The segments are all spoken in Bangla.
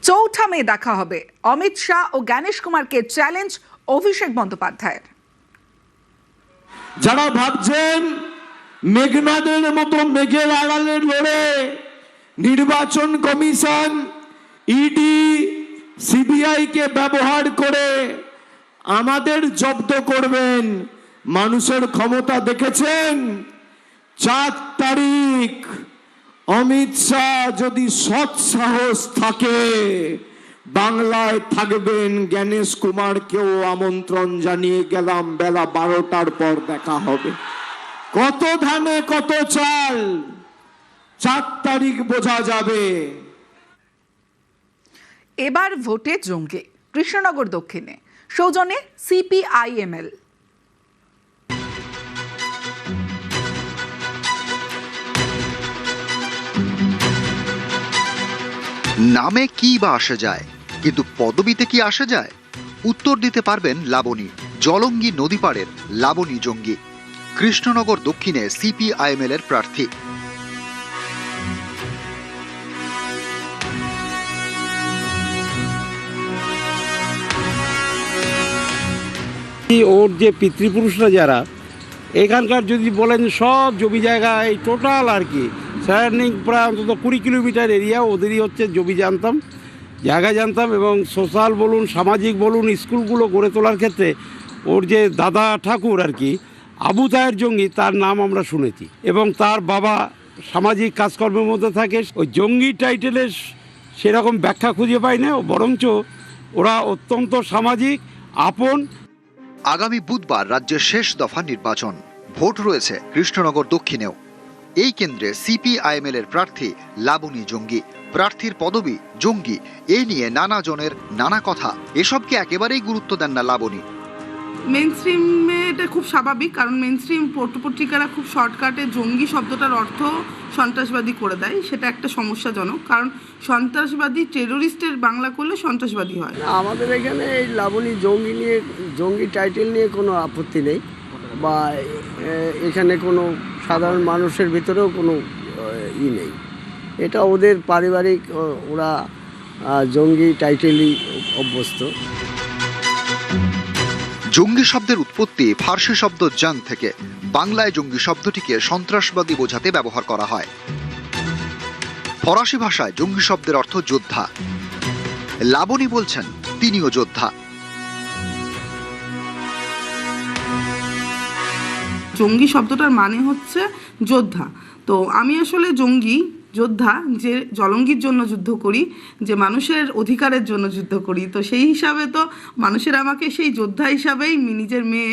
চৌঠা মে দেখা হবে অমিত শাহ ও জ্ঞানেশ কুমারকে চ্যালেঞ্জ অভিষেক বন্দ্যোপাধ্যায়ের। যারা ভাবছেন মেঘনাদের মতো মেঘের আড়ালে লড়ে নির্বাচন কমিশন ইডি সিবিআই কে ব্যবহার করে আমাদের জব্দ করবেন, মানুষের ক্ষমতা দেখেছেন? 4 তারিখ অমিত শাহ যদি সৎ সাহস থাকে বাংলায় থাকবেন। জ্ঞানেশ কুমারকেও আমন্ত্রণ জানিয়ে গেলাম, বেলা 12টার পর দেখা হবে। কত ধানে কত চাল 4 তারিখ বোঝা যাবে। এবার ভোটে জঙ্গি কৃষ্ণনগর দক্ষিণে, সৌজন্যে সিপিআইএমএল। নামে কি বা আসে যায়, কিন্তু পদবিতে কি আসে যায়? উত্তর দিতে পারবেন লাবণী, জলঙ্গি নদী পাড়ের লাবণী জঙ্গি, কৃষ্ণনগর দক্ষিণে সিপিআইএমএল এর প্রার্থী। ওর যে পিতৃপুরুষরা যারা এখানকার, যদি বলেন সব জমি জায়গা এই টোটাল আর কি সারাউন্ডিং প্রায় অন্তত 20 কিলোমিটার এরিয়া ওদেরই হচ্ছে জমি জানতাম, জায়গা জানতাম। এবং সোশ্যাল বলুন, সামাজিক বলুন, স্কুলগুলো গড়ে তোলার ক্ষেত্রে ওর যে দাদা ঠাকুর আর কি আবু তাহের জঙ্গি, তার নাম আমরা শুনেছি। এবং তার বাবা সামাজিক কাজকর্মের মধ্যে থাকে। ওই জঙ্গি টাইটেলের সেরকম ব্যাখ্যা খুঁজে পাই না, বরঞ্চ ওরা অত্যন্ত সামাজিক, আপন। আগামী বুধবার রাজ্যের শেষ দফা নির্বাচন, ভোট রয়েছে কৃষ্ণনগর দক্ষিণেও। এই কেন্দ্রে সিপিআইএমএল এর প্রার্থী লাবণী জঙ্গি, প্রার্থীর পদবি জঙ্গি, এই নিয়ে নানা জনের নানা কথা। এসবকে একেবারেই গুরুত্ব দেন না লাবণী। মেইন স্ট্রিমে এটা খুব স্বাভাবিক, কারণ মেইন স্ট্রিম পত্রিকারা খুব শর্টকাটে জঙ্গি শব্দটার অর্থ সন্ত্রাসবাদী করে দেয়। সেটা একটা সমস্যাজনক, কারণ সন্ত্রাসবাদী টেরোরিস্টের বাংলা করলে সন্ত্রাসবাদী হয়। আমাদের এখানে এই লাবণী জঙ্গি নিয়ে, জঙ্গি টাইটেল নিয়ে কোনো আপত্তি নেই, বা এখানে কোনো সাধারণ মানুষের ভিতরেও কোনো নেই। এটা ওদের পারিবারিক, ওরা জঙ্গি টাইটেলই অভ্যস্ত। জঙ্গি শব্দের উৎপত্তি ফার্সি শব্দ জাং থেকে। বাংলায় জঙ্গি শব্দটিকে সন্ত্রাসবাদী বোঝাতে ব্যবহার করা হয়। ফরাসি ভাষায় জঙ্গি শব্দের অর্থ যোদ্ধা। লাবণী বলছেন তিনিও যোদ্ধা। জঙ্গি শব্দটার মানে হচ্ছে যোদ্ধা। তো আমি আসলে জঙ্গি যোদ্ধা, যে জলঙ্গির জন্য যুদ্ধ করি, যে মানুষের অধিকারের জন্য যুদ্ধ করি। তো সেই হিসাবে তো মানুষের আমাকে সেই যোদ্ধা হিসাবেই, নিজের মেয়ে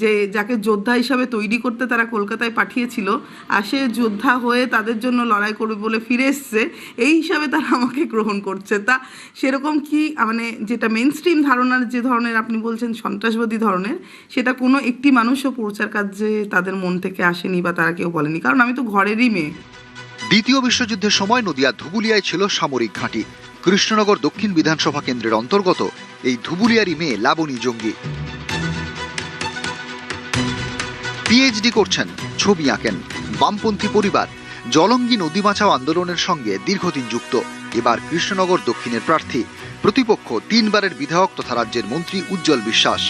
যে যাকে যোদ্ধা হিসাবে তৈরি করতে তারা কলকাতায় পাঠিয়েছিল, আর সে যোদ্ধা হয়ে তাদের জন্য লড়াই করবে বলে ফিরে এসছে, এই হিসাবে তারা আমাকে গ্রহণ করছে। তা সেরকম কি মানে যেটা মেইন স্ট্রিম ধারণার, যে ধরনের আপনি বলছেন সন্ত্রাসবাদী ধরনের, সেটা কোনো একটি মানুষও প্রচার কাজে তাদের মন থেকে আসেনি বা তারা কেউ বলেনি, কারণ আমি তো ঘরেরই মেয়ে। দ্বিতীয় বিশ্বযুদ্ধের সময় নদিয়া ধুবুলিয়ায় ছিল সামরিক ঘাঁটি। কৃষ্ণনগর দক্ষিণ বিধানসভা কেন্দ্রের অন্তর্গত এই ধুবুলিয়ারই মেয়ে লাবণী জঙ্গি। পিএইচডি করছেন, ছবি আঁকেন। বামপন্থী পরিবার, জলঙ্গি নদী বাঁচাও আন্দোলনের সঙ্গে দীর্ঘদিন যুক্ত। এবার কৃষ্ণনগর দক্ষিণের প্রার্থী, প্রতিপক্ষ 3 বারের বিধায়ক তথা রাজ্যের মন্ত্রী উজ্জ্বল বিশ্বাস।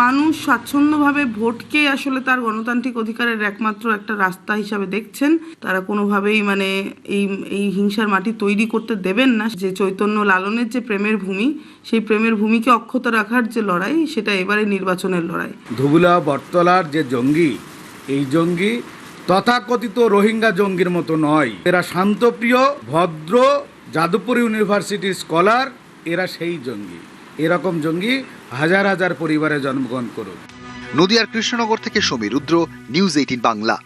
মানুষ স্বাচ্ছন্দ্যভাবে ভোটকে আসলে তার গণতান্ত্রিক অধিকারের একমাত্র একটা রাস্তা হিসাবে দেখছেন। তারা কোনোভাবেই মানে এই হিংসার মাটি তৈরি করতে দেবেন না। যে চৈতন্য লালনের যে প্রেমের ভূমি, সেই প্রেমের ভূমিকে অক্ষত রাখার যে লড়াই, সেটা এবারে নির্বাচনের লড়াই। ধুবুলা বটতলার যে জঙ্গি, এই জঙ্গি তথাকথিত রোহিঙ্গা জঙ্গির মতো নয়। এরা শান্তপ্রিয়, ভদ্র, যাদবপুর ইউনিভার্সিটির স্কলার। এরা সেই জঙ্গি। এরকম জঙ্গি হাজার হাজার পরিবারে জন্মগ্রহণ করুক। নদিয়ার কৃষ্ণনগর থেকে সমীর রুদ্র, নিউজ 18 বাংলা।